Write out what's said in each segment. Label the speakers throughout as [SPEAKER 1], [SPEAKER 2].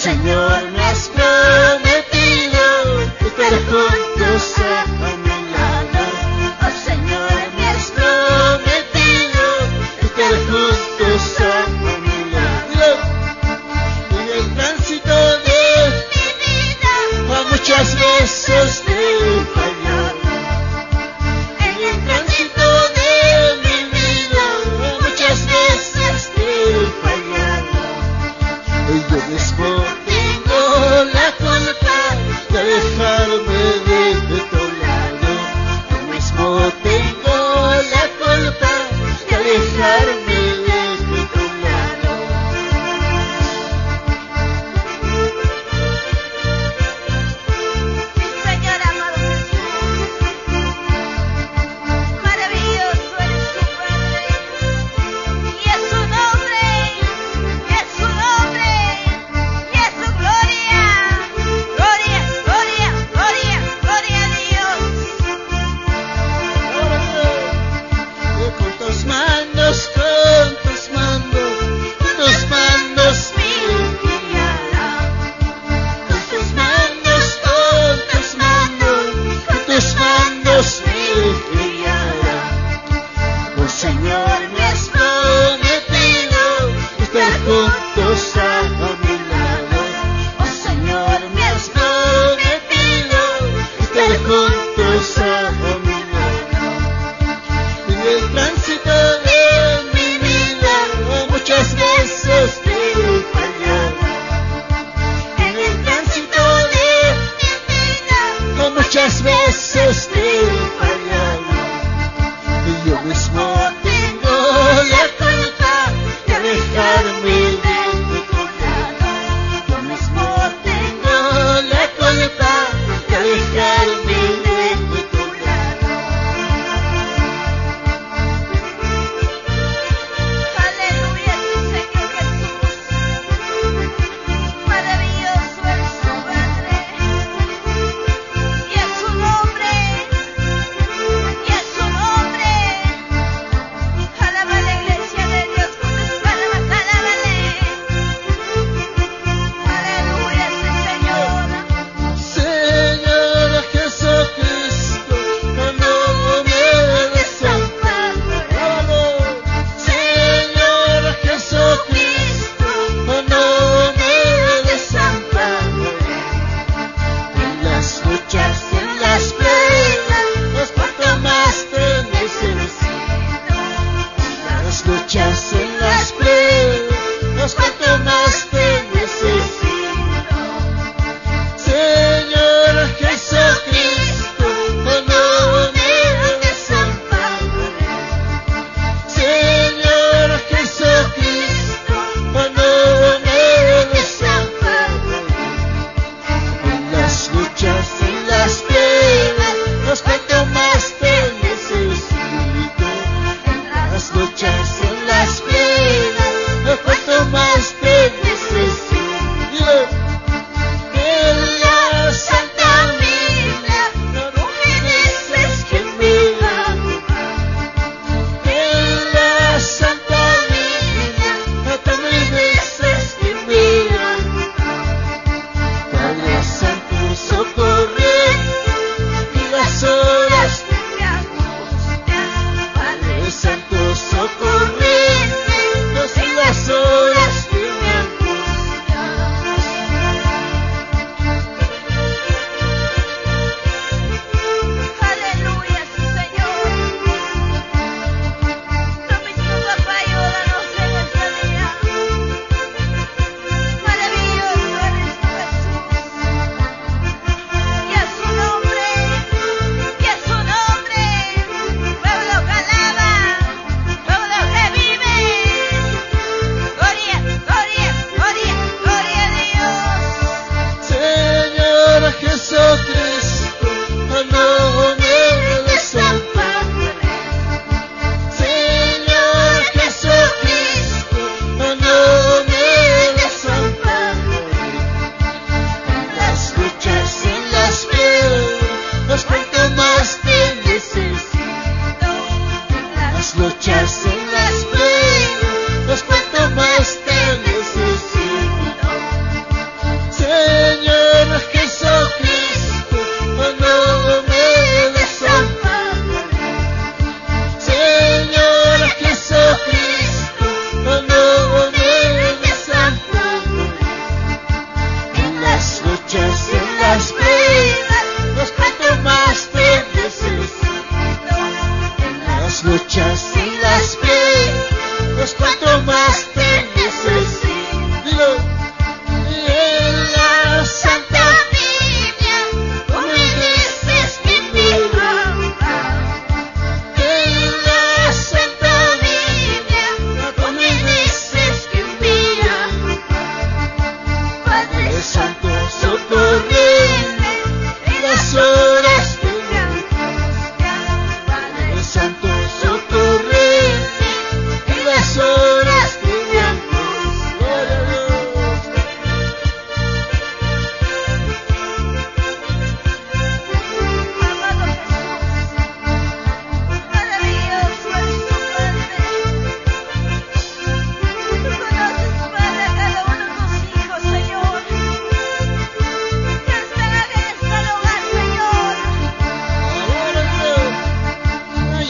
[SPEAKER 1] Señor, me has prometido estar juntos a mi lado. Oh Señor, me has prometido estar juntos a mi lado. En el tránsito de mi vida, muchas veces te he fallado. En el tránsito de mi vida, muchas veces te he fallado. Y yo mismo tengo la culpa de alejarme de tu lado. Yo mismo tengo la culpa de alejarme de tu lado.
[SPEAKER 2] Señor amado Jesús, maravilloso eres tu Padre, y es su nombre, y es su nombre, y es su gloria, gloria, gloria, gloria, gloria a Dios.
[SPEAKER 1] Con tus manos me guiarán. Con tus manos me guiarán. Oh Señor, me has prometido estar juntos a mi lado. Oh Señor, me has prometido estar juntos a mi lado. En el tránsito de mi vida, muchas veces te he fallado. En el tránsito de mi vida, muchas veces te he fallado. Y yo mismo tengo la culpa de alejarme de tu lado. Yo mismo tengo la culpa de alejarme de tu lado.
[SPEAKER 2] Aleluya, tu Señor Jesús, maravilloso eres tu Padre, y es su nombre,
[SPEAKER 1] Padre Santo, socorreme en las horas de mi angustia. Padre Santo, socorreme en las horas de mi angustia. Gloria a Dios.
[SPEAKER 2] Amado Jesús, maravilloso eres tu Padre. Tú conoces, Padre, a cada uno de tus hijos, Señor, que están en este lugar, Señor.
[SPEAKER 1] Gloria a Dios.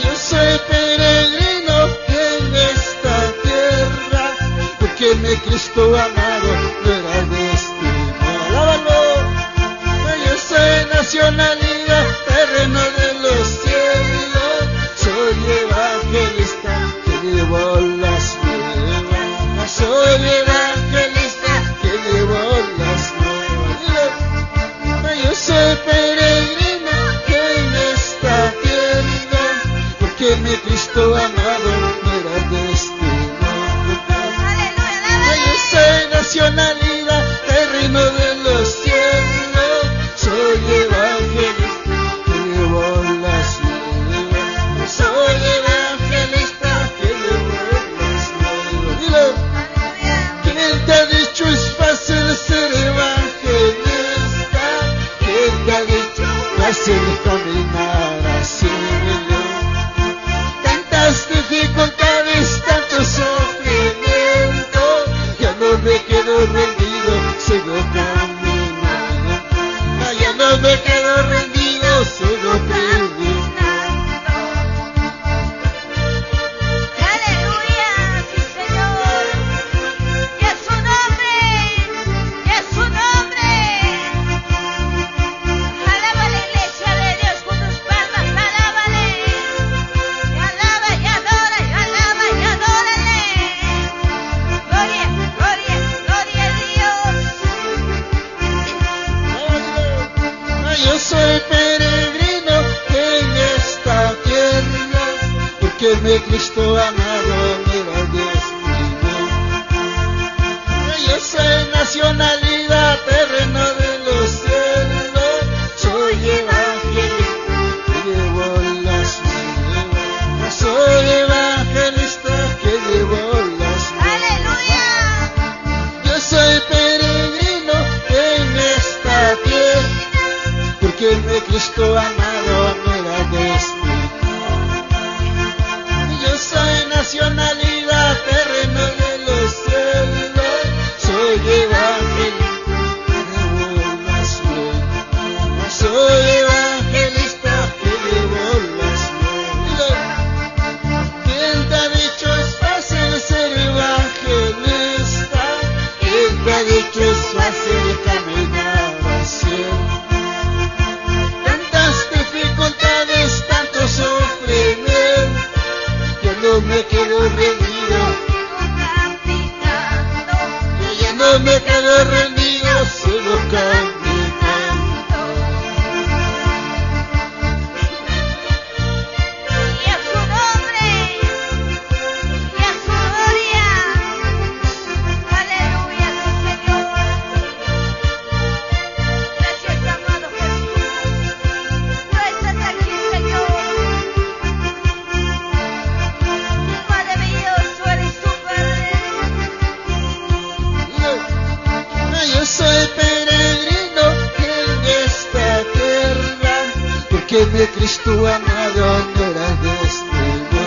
[SPEAKER 1] Yo soy peregrino en esta tierra, porque mi Cristo amado no era destino. Alábalo. Yo soy nacionalidad, terreno de los cielos. Soy evangelista que llevo las nuevas. Soy evangelista que llevo las nuevas. Yo soy peregrino en esta tierra, porque mi Cristo amado no era destino.
[SPEAKER 2] Aleluya,
[SPEAKER 1] Yo soy nacionalidad, terreno de los cielos. Soy evangelista que llevo las nuevas. Soy evangelista que llevo las nuevas. Dile, ¿quién te ha dicho es fácil ser evangelista? ¿Quién te ha dicho fácil caminar hacia Dios? Tantas dificultades, tanto sufrimiento, ya no me quedo rendido, sigo caminando. Ya no me quedo rendido, sigo caminando.
[SPEAKER 2] aleluya, sí, Señor. Y es su nombre, y es su nombre. Alaba la iglesia de Dios con tus palmas, alábale. Y alaba y adora, y alaba y adórale. Gloria, gloria, gloria a Dios.
[SPEAKER 1] Yo soy peregrino en esta tierra, porque mi Cristo amado no era destino. Yo soy nacionalidad, terreno de los cielos. Soy evangelista que llevo las nuevas. Soy evangelista que llevo las nuevas.
[SPEAKER 2] Aleluya.
[SPEAKER 1] Yo soy peregrino en esta tierra, porque mi Cristo amado no era destino. Yo soy nacionalidad, terreno de los cielos. Soy evangelista que llevo las nuevas. Soy evangelista que llevo las nuevas. ¿Quién te ha dicho es fácil ser evangelista? ¿Quién te ha dicho es fácil caminar al cielo? Tantas dificultades, tanto sufrimiento, yo no me quedo rendido. Ya no me quedo rendido, sigo caminando.
[SPEAKER 2] Y a su nombre, y a su gloria. Aleluya, sí, Señor. Gracias, amado Jesús. Tú estás aquí, Señor. Maravilloso eres tu Padre.
[SPEAKER 1] Yo soy peregrino en esta tierra, porque mi Cristo amado no era destino.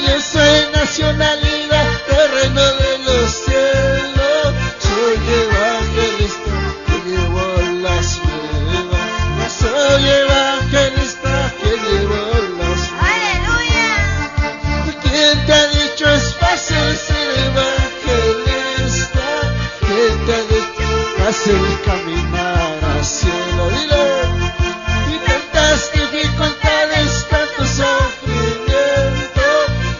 [SPEAKER 1] Yo soy nacionalidad, terreno de los cielos. Soy evangelista que llevo las nuevas. Soy evangelista que llevo las nuevas.
[SPEAKER 2] Aleluya.
[SPEAKER 1] ¿Quién te ha dicho es fácil ser evangelista? ¿Quién te ha dicho fácil caminar al cielo? Dile. Y tantas dificultades, tanto sufrimiento,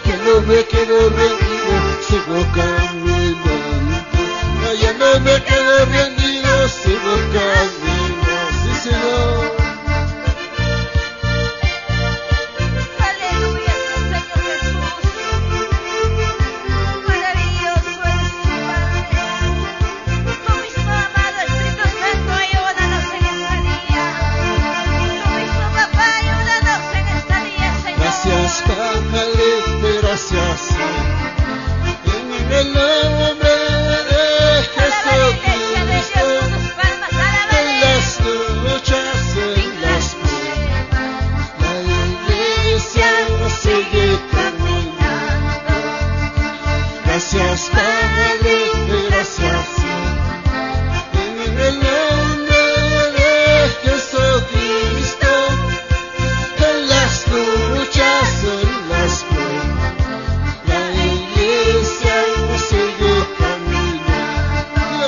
[SPEAKER 1] que no me quedo rendido, sigo caminando. No, ya no me quedo rendido, sigo caminando. Sí, Señor.
[SPEAKER 2] Aleluya, sí, Señor Jesús. Maravilloso eres tu Padre. Tu
[SPEAKER 1] salvación. En el nombre de
[SPEAKER 2] Alaba la iglesia de Dios
[SPEAKER 1] Jesucristo,
[SPEAKER 2] con tus palmas,
[SPEAKER 1] en
[SPEAKER 2] alábale.
[SPEAKER 1] las luchas, en las pruebas, la iglesia sigue caminando. Gracias Padre, gracias Dios. En el nombre de Jesucristo, en las luchas, en las pruebas, la iglesia sigue caminando.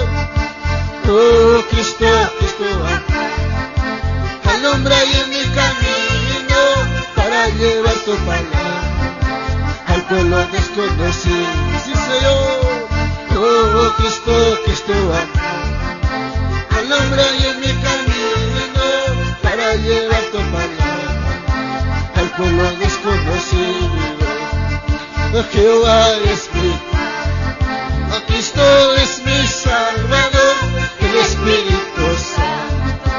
[SPEAKER 1] Oh Cristo, Cristo, alumbra ahí en mi camino para llevar tu palabra al pueblo desconocido. Sí, Señor. Oh Cristo, Cristo, alumbra ahí en mi camino para llevar tu palabra al pueblo desconocido. Oh, Jehová es mi Padre, oh, Cristo es mi Salvador, el Espíritu Santo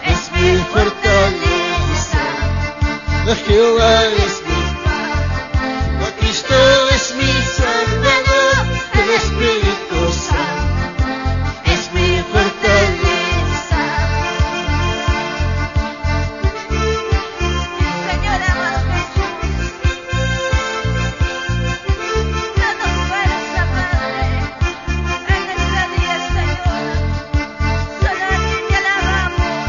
[SPEAKER 1] es mi fortaleza. Oh, Jehová es mi Padre, oh, Cristo es mi Salvador, el Espíritu Santo es mi fortaleza.
[SPEAKER 2] Señor amado Jesús, danos fuerza, Padre, en nuestra vida, Señor. Solo a ti te alabamos,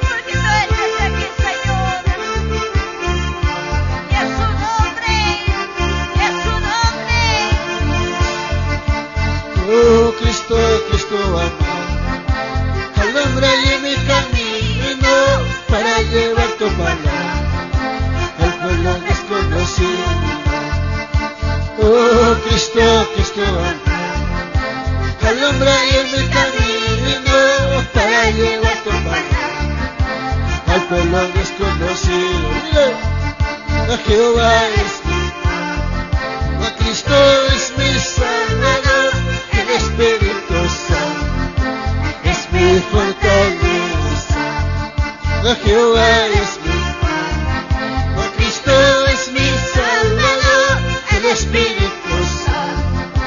[SPEAKER 2] porque tú estás aquí, Señor. Y es su nombre, y es su nombre.
[SPEAKER 1] Oh Cristo, Cristo amado, alumbra ahí en mi camino para llevar tu palabra al pueblo desconocido. Oh Cristo, Cristo amado, alumbra ahí en mi camino para llevar tu palabra al pueblo desconocido. Oh, Jehová es mi Padre, oh, Cristo es mi Salvador, el Espíritu Santo es mi fortaleza. Oh, Jehová es mi Padre, oh, Cristo es mi Salvador, el Espíritu Santo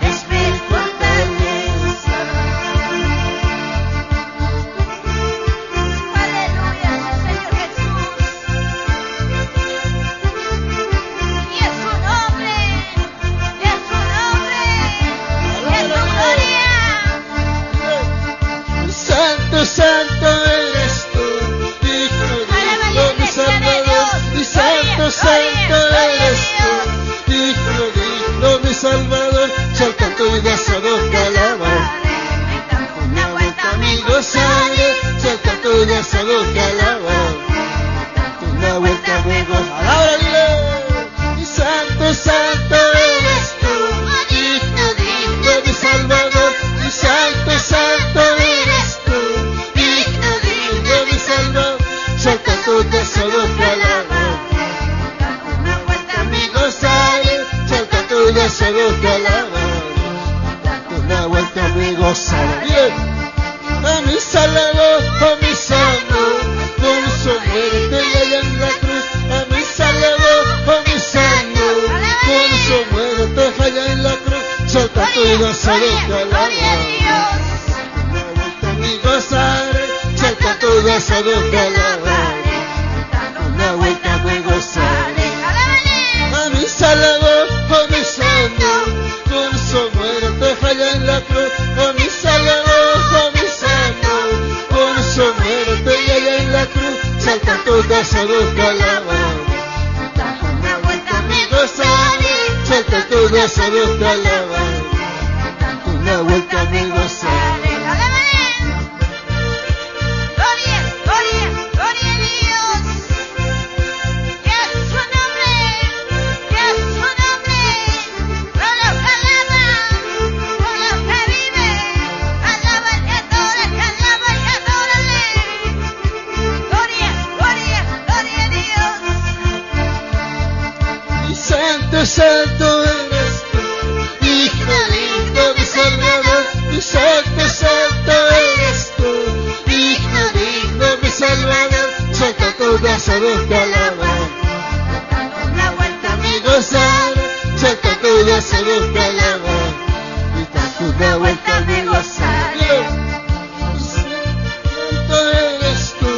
[SPEAKER 1] es mi fortaleza.
[SPEAKER 2] Aleluya, Señor Jesús. Y es su nombre, y es su nombre, y es su gloria.
[SPEAKER 1] Santo, santo eres tú, Hijo de Dios, mi Salvador. Y santo, santo eres tú, Hijo de Dios, mi Salvador. Saltando y desado te alaban. Una vuelta mi gozaré, saltando y desado te alaban. Una vuelta me gozaré. Y santo, santo eres tú, Hijo de Dios, mi Salvador. Y santo, santo eres tú, Hijo de Dios, mi Salvador. Saltando y desado te alaban.
[SPEAKER 2] Una vuelta
[SPEAKER 1] Mi gozaré, saltando y desado te alaban. Una vuelta me gozaré. A mi Salvador, a mi Salvador, con su muerte y allá en la cruz. A mi Salvador, a mi Salvador, con su muerte allá en la cruz. Saltando y desado te
[SPEAKER 2] gloria a
[SPEAKER 1] alaban.
[SPEAKER 2] Dios.
[SPEAKER 1] Una vuelta me gozaré, saltando y desado te alaban. Una vuelta me gozaré. A mi Salvador, a mi Salvador, con su muerte allá en la cruz. A mi Salvador, a mi Salvador, con su muerte y allá en la cruz. Saltando y desado te alaban. Una vuelta me gozaré, saltando y desado te alaban. Una vuelta me gozaré.
[SPEAKER 2] Gloria, gloria, gloria a Dios. Y es su nombre, y es su nombre. Por los que alaban, por los que viven. Alaba y adora, que alaba y adórale. Gloria, gloria, gloria a Dios.
[SPEAKER 1] Y santo, santo eres tú, Hijo de Dios, mi Salvador. Y santo, santo eres tú, Hijo de Dios, mi Salvador. Saltando y desado te alaban.
[SPEAKER 2] Una vuelta
[SPEAKER 1] Amigo una vuelta me gozaré. Santo eres tú,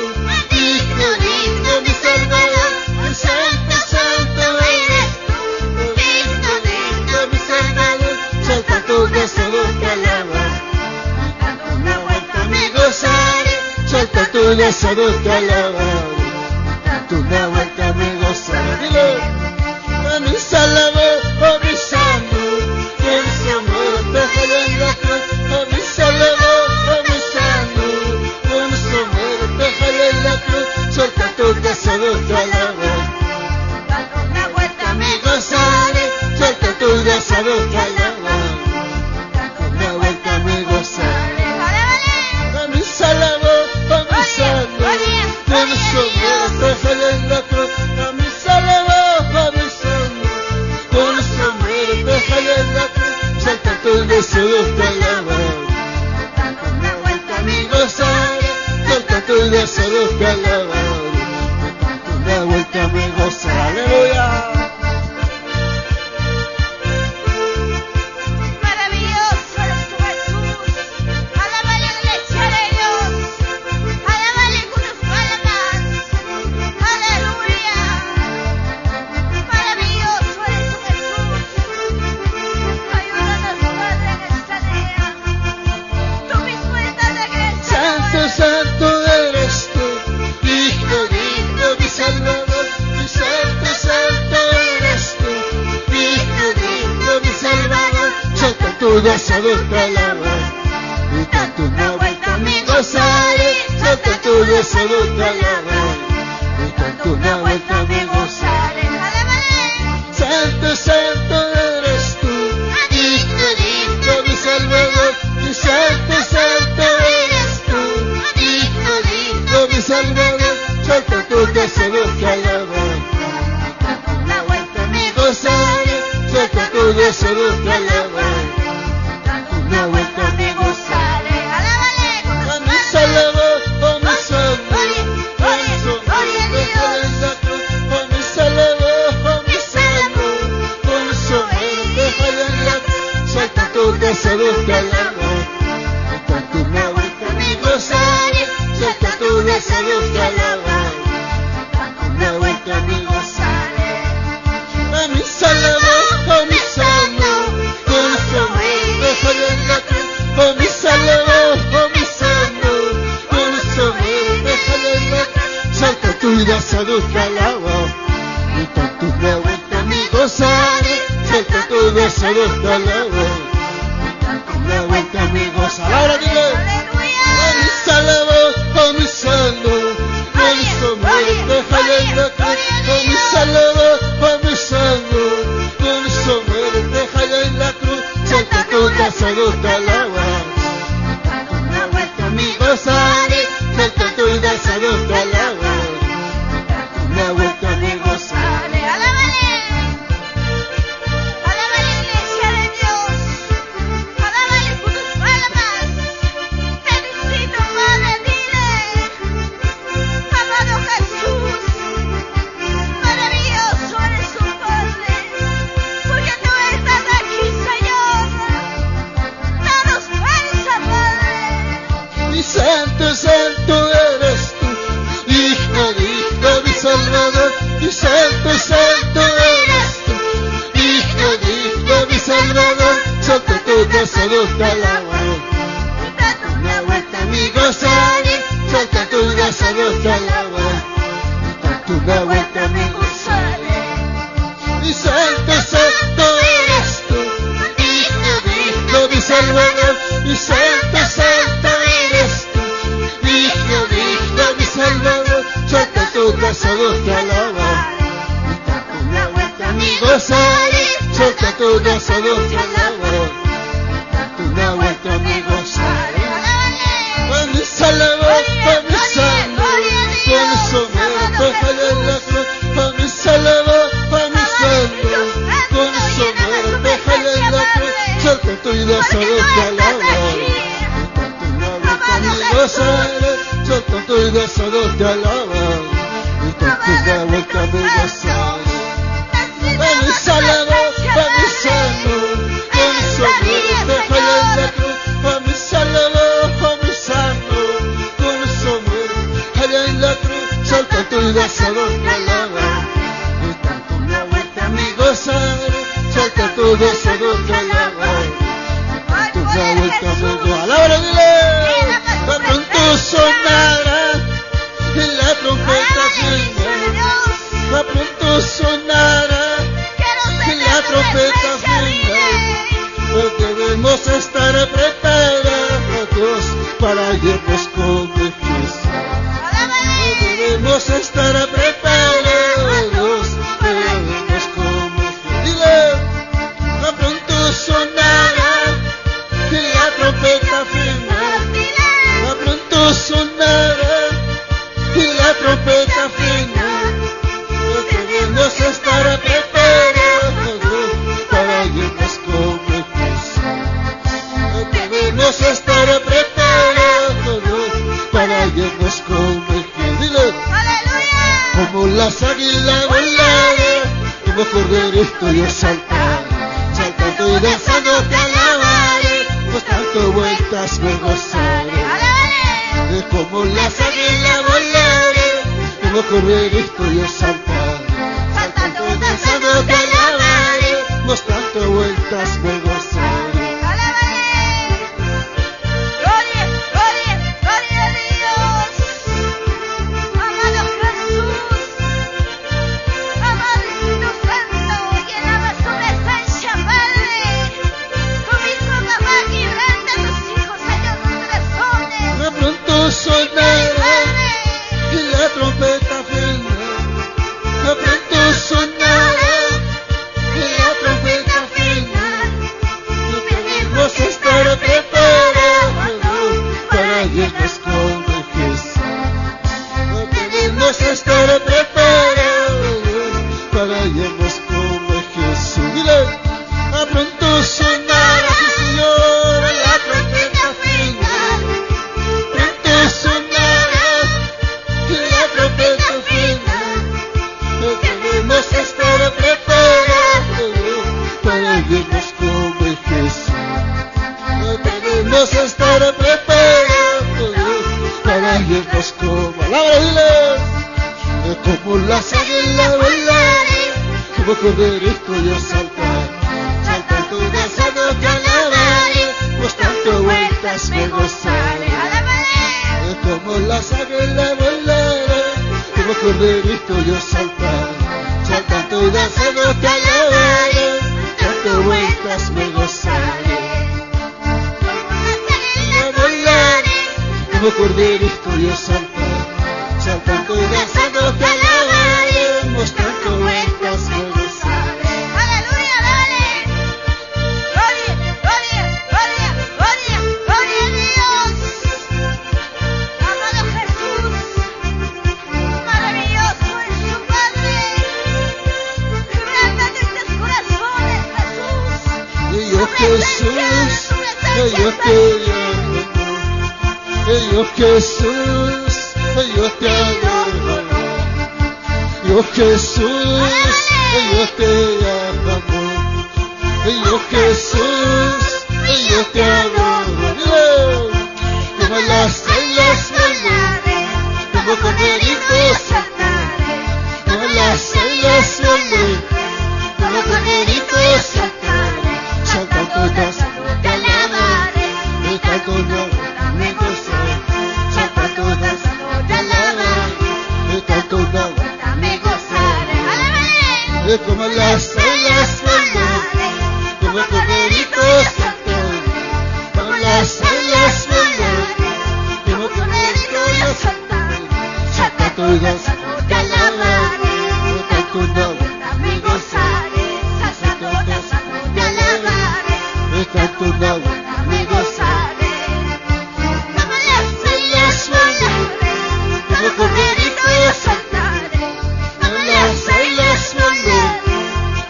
[SPEAKER 1] digno, digno, mi Salvador. Santo, santo eres tú, digno, digno, mi Salvador. Salta tu gozo te alaba, una vuelta me gozaré. Salta tu gozo te alaba, una vuelta me gozaré. A mi Salvador, a mi Salvador, en su amor déjalo en la cruz. A mi Salvador, a mi Salvador, en su amor déjalo en la cruz. Suelta tu gozo te alaba,
[SPEAKER 2] Una vuelta me
[SPEAKER 1] gozaré. Suelta tu gozo te alaba, una vuelta me gozaré. A mi Salvador, a mi Salvador, en su amor déjalo en la cruz. A mi Salvador, a mi Salvador, con su amor déjalo en la cruz. Suelta tu gozo te alaba,
[SPEAKER 2] Una vuelta
[SPEAKER 1] mi gozaré. Suelta tu gozo te alaba, una vuelta me gozaré. Aleluya.
[SPEAKER 2] Maravilloso eres tú, Jesús. Alábale, iglesia de Dios. Alábale con tus palmas. Aleluya. Maravilloso eres tú, Jesús. Ayúdanos, Padre, en esta día. Tú mismo estás aquí en esta
[SPEAKER 1] Santo,
[SPEAKER 2] hora.
[SPEAKER 1] santo eres tú, digno, digno, mi Salvador. Mi santo, santo eres tú, digno, digno, mi Salvador. Suelta tu gozo te alaba, y tanto una vuelta me gozaré. Suelta tu gozo te alaba, y tanto una vuelta me gozaré.
[SPEAKER 2] Alábale.
[SPEAKER 1] Santo, santo eres tú, digno, digno, mi Salvador. Mi santo, santo eres tú, digno, digno, mi Salvador. Suelta tu gozo te alaba,
[SPEAKER 2] Una vuelta me
[SPEAKER 1] gozaré. Suelta tu gozo te alaba, una vuelta me gozaré.
[SPEAKER 2] Alábale con
[SPEAKER 1] A
[SPEAKER 2] tus
[SPEAKER 1] mi
[SPEAKER 2] palmas.
[SPEAKER 1] Salvador, a mi Salvador,
[SPEAKER 2] Gloria, gloria a Dios.
[SPEAKER 1] a mi Salvador, a mi Salvador, con su amor déjalo en la cruz. Suelta tu gozo te alaba, tanto una vuelta me gozaré. Suelta tu gozo te alaba, una vuelta me gozaré. A mi Salvador, a mi Salvador, con su amor déjalo en la cruz. A mi Salvador, a mi Salvador, con su amor déjalo en la cruz. Suelta tu gozo te alaba, y tanto una vuelta me gozaré. Suelta tu gozo te alaba, y tanto una vuelta me gozaré. Ahora dile. A mi Salvador, a mi Salvador, con su amor déjalo en la cruz. A mi Salvador, a mi Salvador, con su amor déjalo en la cruz. Suelta tu gozo te alaba, una vuelta me gozaré. Suelta tu gozo te alaba, una vuelta me gozaré.
[SPEAKER 2] Alábale. Alábale, iglesia de Dios. Alábale con tus palmas. Te necesito, Padre, dile. Amado Jesús. Maravilloso eres tu Padre. Porque tú estás aquí, Señor. Danos fuerza, Padre.
[SPEAKER 1] Mi santo, santo eres tú, digno, digno, mi Salvador. Mi santo, santo eres tú, digno, digno, mi Salvador. Suelta tu gozo te alaba, una vuelta me gozaré. Suelta tu gozo te alaba, una vuelta me gozaré. Mi santo, santo eres tú, digno, digno, mi Salvador. Mi santo, santo eres tú, digno, digno, mi Salvador. Suelta tu gozo te alaba, una vuelta me gozaré. Suelta tu gozo te alaba, una vuelta me gozaré. A mi Salvador, a mi Salvador, con su amor déjalo en la cruz. A mi Salvador, a mi Salvador, con su amor déjalo en la cruz. Suelta tu gozo te alaba, una vuelta me gozaré. Suelta tu gozo te alaba, una vuelta me gozaré. A mi Salvador, a mi Salvador, con su amor déjalo en la cruz. amigo. Alábalo, dile. De pronto sonará la trompeta final. De pronto sonará la trompeta final. Debemos estar preparados para irnos con Jesús. Debemos estar preparados para irnos con Jesús. Dile, de pronto sonará la trompeta final. De pronto sonará la trompeta final. Debemos estar preparados para irnos con Jesús. Debemos estar preparados para irnos con Jesús. Dile, como las águilas volaré, como correr estoy yo saltar, saltando y danzando te alabaré, pues tanto vueltas me gozaré. Como las águilas volaré, como correr estoy yo saltar, saltando y danzando te alabaré, pues tanto vueltas me gozaré. Sonará la trompeta final. De pronto sonará la trompeta final. Debemos estar preparados para irnos con Jesús. Debemos estar preparados para irnos con Jesús. Dile, de pronto sonará, sí Señor, la trompeta final. Debemos estar preparados para irnos con Jesús. Debemos estar preparados para irnos con como las águilas volaré, como correr estoy yo saltar, saltando y danzando te alabaré, pues tanto vueltas me gozaré. Como las águilas volaré, como correr estoy yo saltar, saltando y danzando te alabaré, tanto vueltas me gozaré. Como correr estoy yo saltar, saltando y danzando te alabaré, pues tanto vueltas me gozaré.
[SPEAKER 2] Aleluya, dale. Gloria, gloria, gloria, gloria, gloria a Dios. Amado Jesús, maravilloso es su Padre. Quebranta tristes corazones, Jesús.
[SPEAKER 1] Y yo Jesús, yo te amo. Yo Jesús, yo te adoro. Yo Jesús, yo te amo. Yo Jesús, yo te adoro. Como las águilas volaré, como corderitos saltaré. Como las águilas volaré, como corderitos saltaré. Saltando y danzando te alabaré, y canto una me gozaré. Saltando y danzando te alabaré, y canto una me gozaré. Como las águilas volaré, como corderitos saltaré. Como las águilas volaré, como corderitos saltaré. Saltando y danzando te alabaré, y canto una me gozaré. Saltando y danzando te alabaré, y canto una me gozaré. Como las águilas volaré, como corderitos saltaré. Como las águilas volaré,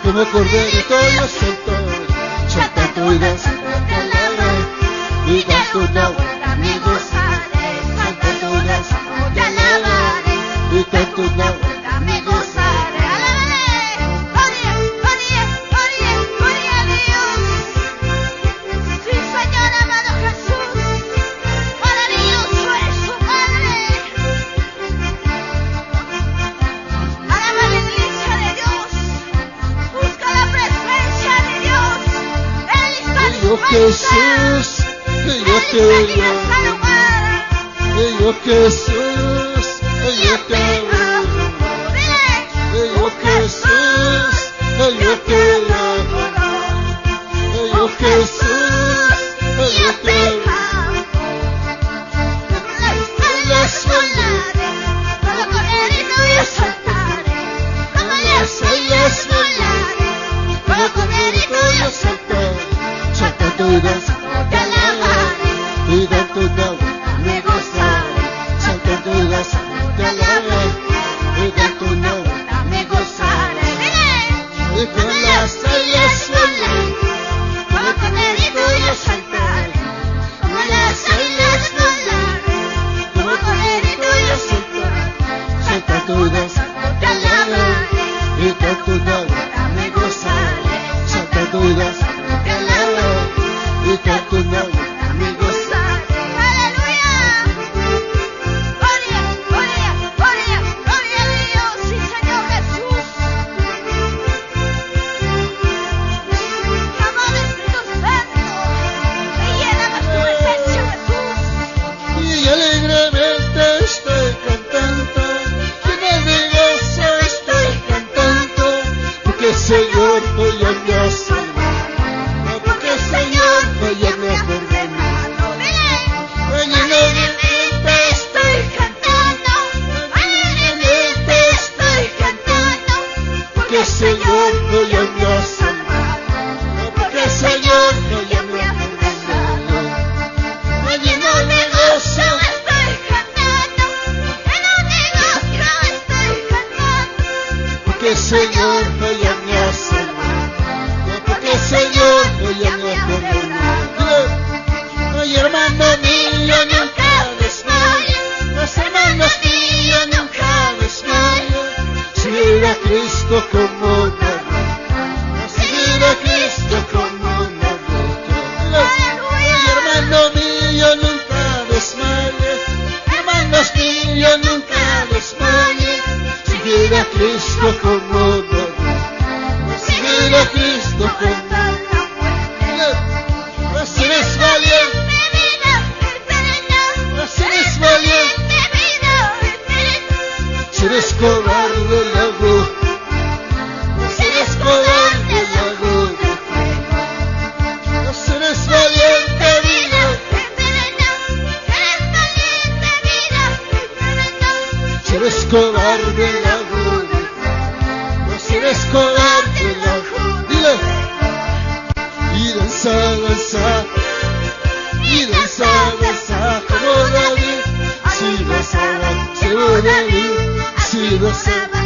[SPEAKER 1] como corderitos saltaré. Saltando y danzando te alabaré, y canto una me gozaré. Saltando y danzando te alabaré, y canto una me gozaré.
[SPEAKER 2] Gloria, gloria, gloria, gloria a Dios. Sí, Señor, amado Jesús, maravilloso es su Padre. Alaba la iglesia de Dios, busca la presencia de Dios. Él está
[SPEAKER 1] Yo
[SPEAKER 2] dispuesto.
[SPEAKER 1] Jesús, que yo te amo. Yo Jesús, yo te amo. Yo Jesús, yo te amo. Yo Jesús, yo te amo. Las volaré, como corderito yo saltaré. Como las olas volaré, como corderito yo saltaré. Saltando y danzando te alabaré, y dando una vuelta me gozaré. Saltando y danzando te alabaré, y dando una vuelta me gozaré. Y con las olas volaré, como corderito yo saltaré. Como las olas volaré, como corderito yo saltaré. Saltando y danzando te alabaré, y dando una vuelta me gozaré. Saltando y danzando te alabaré, y dando una vuelta me gozaré.
[SPEAKER 2] ¡Aleluya! Gloria, gloria, gloria, gloria a Dios, sí, Señor Jesús. Amado Espíritu Santo, me llénanos tu presencia, Jesús.
[SPEAKER 1] Y alegremente estoy cantando, lleno de gozo estoy cantando, porque el Señor hoy ya me ha salvado, porque el Señor hoy ya me ha perdonado. Alegremente estoy cantando, alegremente estoy cantando, porque el Señor hoy ya me ha salvado, porque el Señor hoy ya me ha perdonado. Lleno de gozo
[SPEAKER 2] Estoy cantando, lleno de gozo estoy cantando,
[SPEAKER 1] porque el Señor hoy ya me ha salvado, porque el Señor hoy ya me ha perdonado. Ay, hermano mío, nunca desmayes, los hermanos míos nunca desmayes. Seguir a Cristo como una roca, seguir a Cristo como una roca. Ay, hermano mío, nunca desmayes, hermanos míos, nunca desmayes. Seguir a Cristo como una roca, seguir a Cristo como una roca. Si eres valiente, si eres valiente, si eres cobarde, la voz, si eres cobarde, la voz de fuego. Si eres valiente, vida, si eres cobarde, la voz de fuego. Si eres cobarde, la voz, dile. Y danza, danza, y danza, danza, como David, si danzaba, como David, si danzaba.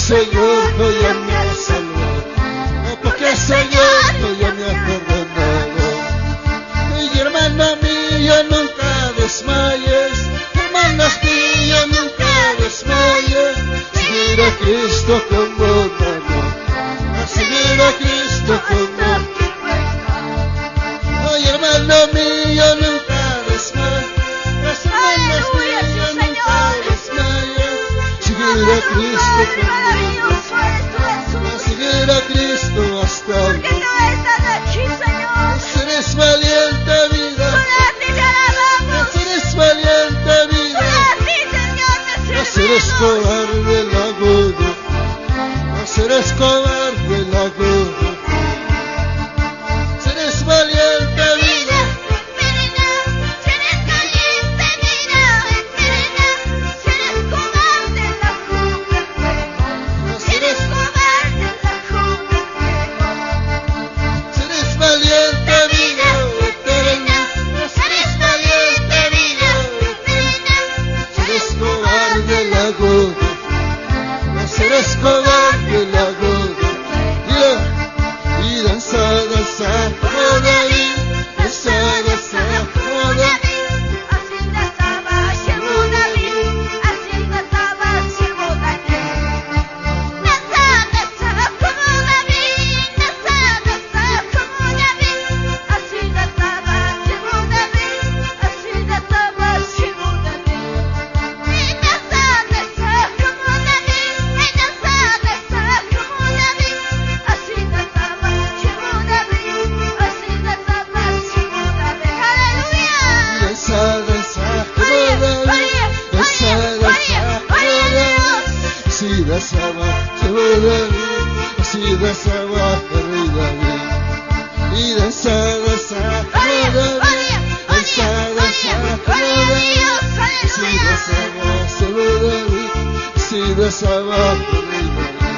[SPEAKER 1] Señor, no ya me ha salvado, porque el Señor no ya me ha perdonado. Cristo
[SPEAKER 2] eres maravilloso eres tú,
[SPEAKER 1] a
[SPEAKER 2] Jesús.
[SPEAKER 1] seguir a Cristo hasta el
[SPEAKER 2] Porque tú estás aquí, Señor.
[SPEAKER 1] Eres valiente vida,
[SPEAKER 2] Solo a ti te alabamos.
[SPEAKER 1] eres valiente vida,
[SPEAKER 2] Solo a ti, Señor, te
[SPEAKER 1] no eres
[SPEAKER 2] servimos.
[SPEAKER 1] cobarde la agudo, no eres cobarde la agudo, eres valiente vida, eres valiente vida, eterna, eres valiente vida, eres cobarde la agudo, no eres cobarde la agudo, y danza, danza, como David, danza, danza, como David. Así danzaba como David, así danzaba el rey David. Y danza, danza como David, danza, danza como David. Así danzaba como David, así danzaba el rey David.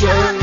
[SPEAKER 1] bendición.